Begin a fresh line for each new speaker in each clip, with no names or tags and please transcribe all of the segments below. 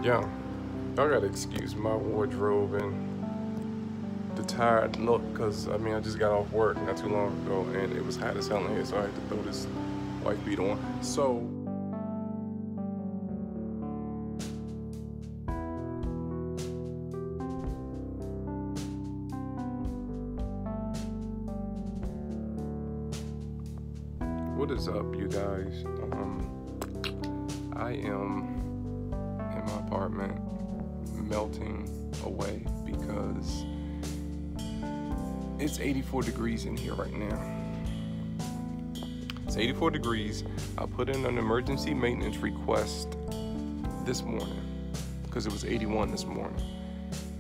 Yo, y'all gotta excuse my wardrobe and the tired look, cause I mean I just got off work not too long ago and it was hot as hell in here, so I had to throw this wife beater on. So what is up, you guys? I am in my apartment melting away because it's 84 degrees in here right now. It's 84 degrees. I put in an emergency maintenance request this morning because it was 81 this morning.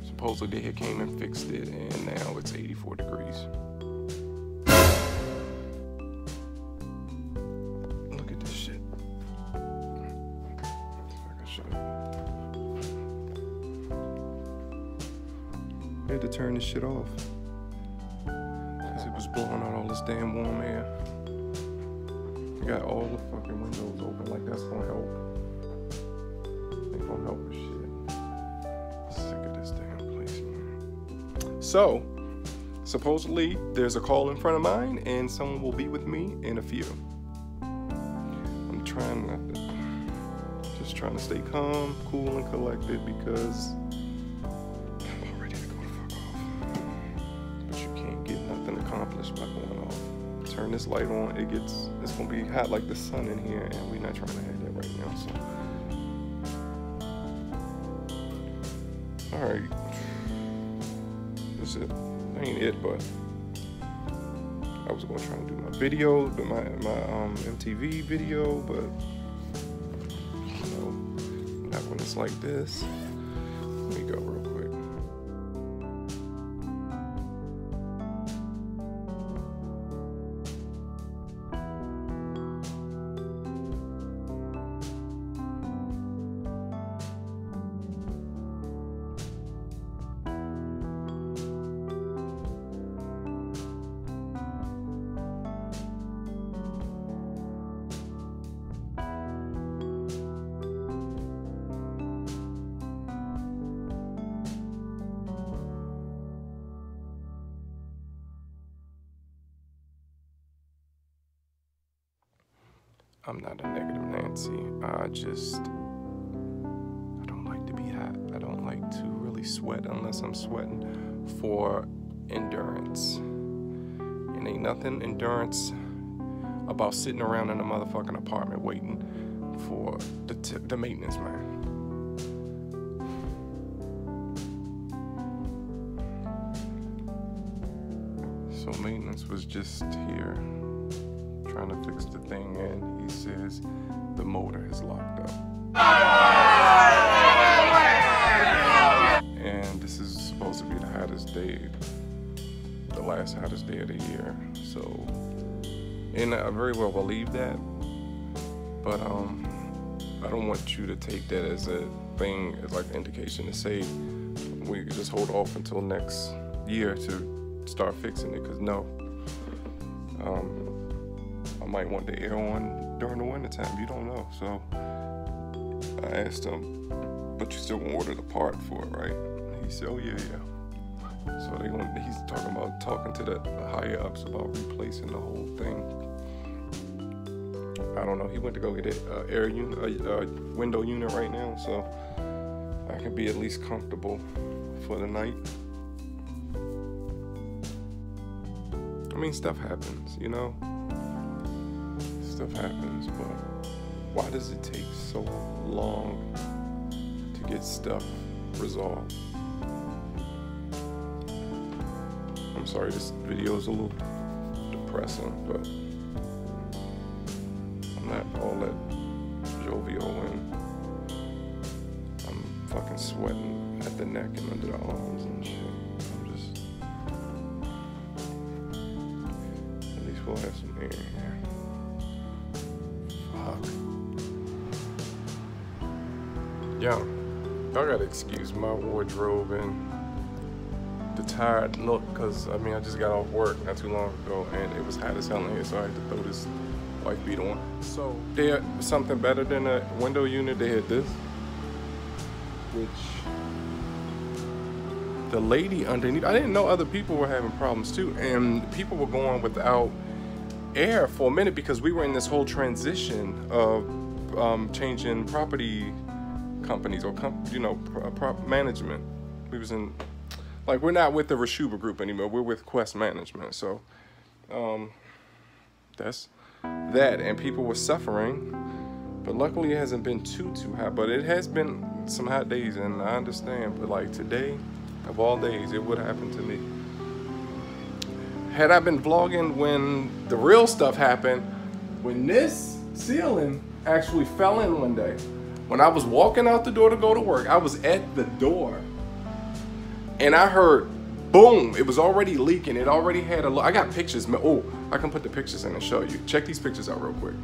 Supposedly they had came and fixed it, and now it's 84 degrees. Look at this shit. I had to turn this shit off because it was blowing out all this damn warm air. I got all the fucking windows open, like that's gonna help. Ain't gonna help with shit. Sick of this damn place, man. So, supposedly there's a call in front of mine and someone will be with me in a few. I'm just trying to stay calm, cool, and collected because I'm ready to go the fuck off. But you can't get nothing accomplished by going off. Turn this light on, it's gonna be hot like the sun in here, and we're not trying to have that right now, so. Alright. That's it. That ain't it, but I was gonna try to do my video, my MTV video, but you know, not when it's like this. Let me go real quick. I'm not a negative Nancy. I don't like to be hot. I don't like to really sweat unless I'm sweating for endurance. And ain't nothing endurance about sitting around in a motherfucking apartment waiting for the maintenance man. So maintenance was just here trying to fix the thing, and he says the motor is locked up. And this is supposed to be the hottest day, the last hottest day of the year. So, and I very well believe that, but I don't want you to take that as a thing, as like an indication to say we could just hold off until next year to start fixing it, because no. I might want the air on during the winter time. You don't know. So I asked him, but you still gonna order the part for it, right? And he said, oh yeah. So he's talking to the higher ups about replacing the whole thing. I don't know. He went to go get an air unit, a window unit right now, so I can be at least comfortable for the night. I mean, stuff happens, you know? Stuff happens, but why does it take so long to get stuff resolved? I'm sorry, this video is a little depressing, but I'm not all that jovial when I'm fucking sweating at the neck and under the arms and shit. I'm just, at least we'll have some air in here. Yo, y'all gotta excuse my wardrobe and the tired look, cause I mean I just got off work not too long ago and it was hot as hell in here, so I had to throw this wife beater on. So they had something better than a window unit. They had this. which the lady underneath, I didn't know other people were having problems too, and people were going without air for a minute because we were in this whole transition of changing property companies or management. We was in, like, we're not with the Rashuba group anymore, we're with Quest Management. So that's that, and people were suffering, but luckily it hasn't been too hot, but it has been some hot days, and I understand. But like today, of all days, it would happen to me. Had I been vlogging when the real stuff happened, when this ceiling actually fell in one day, when I was walking out the door to go to work, I was at the door and I heard boom, it was already leaking. It already had I got pictures. Oh, I can put the pictures in and show you. Check these pictures out real quick.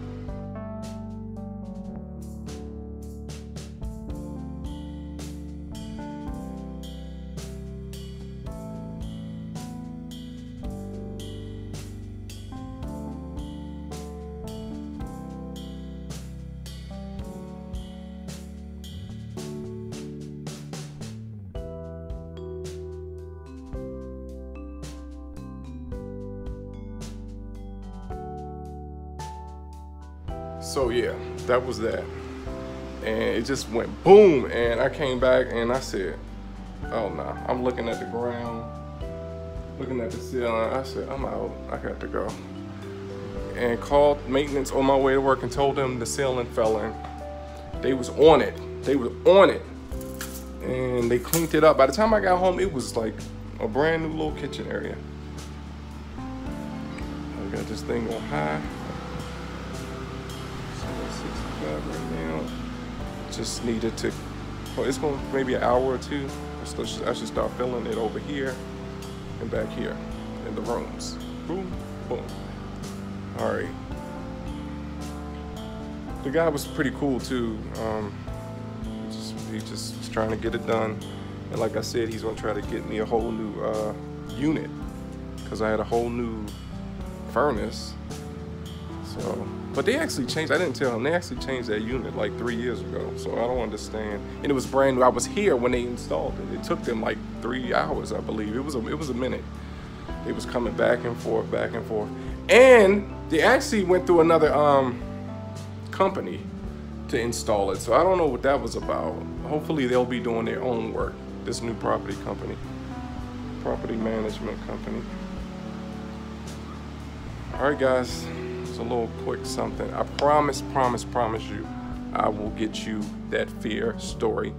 So yeah, that was that. And it just went boom, and I came back and I said, oh no, I'm looking at the ground, looking at the ceiling. I said, I'm out, I got to go. And called maintenance on my way to work and told them the ceiling fell in. They was on it, and they cleaned it up. By the time I got home, it was like a brand new little kitchen area. I got this thing on high. 65 right now. Just needed to, well, it's going maybe an hour or two. I should start filling it over here and back here in the rooms. Boom, boom. All right. The guy was pretty cool too. He just was trying to get it done. And like I said, he's gonna try to get me a whole new unit, because I had a whole new furnace. So, but they actually changed, I didn't tell him, they actually changed that unit like 3 years ago. So I don't understand. And it was brand new. I was here when they installed it. It took them like 3 hours, I believe. It was a minute. It was coming back and forth, back and forth. And they actually went through another company to install it. So I don't know what that was about. Hopefully they'll be doing their own work. This new property management company. All right, guys. A little quick something. I promise you, I will get you that fear story.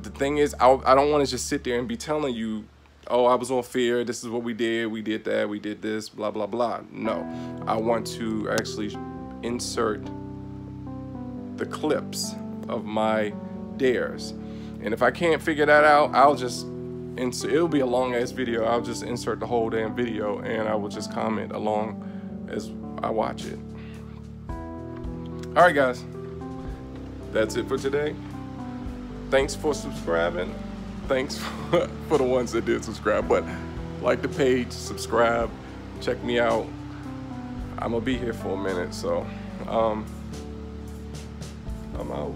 The thing is, I don't want to just sit there and be telling you, oh, I was on fear, this is what we did that, we did this, blah, blah, blah. No, I want to actually insert the clips of my dares. And if I can't figure that out, I'll just insert, it'll be a long ass video. I'll just insert the whole damn video and I will just comment along as I watch it. All right, guys, that's it for today. Thanks for subscribing. Thanks for the ones that did subscribe, but like the page, subscribe, check me out. I'm gonna be here for a minute, so I'm out.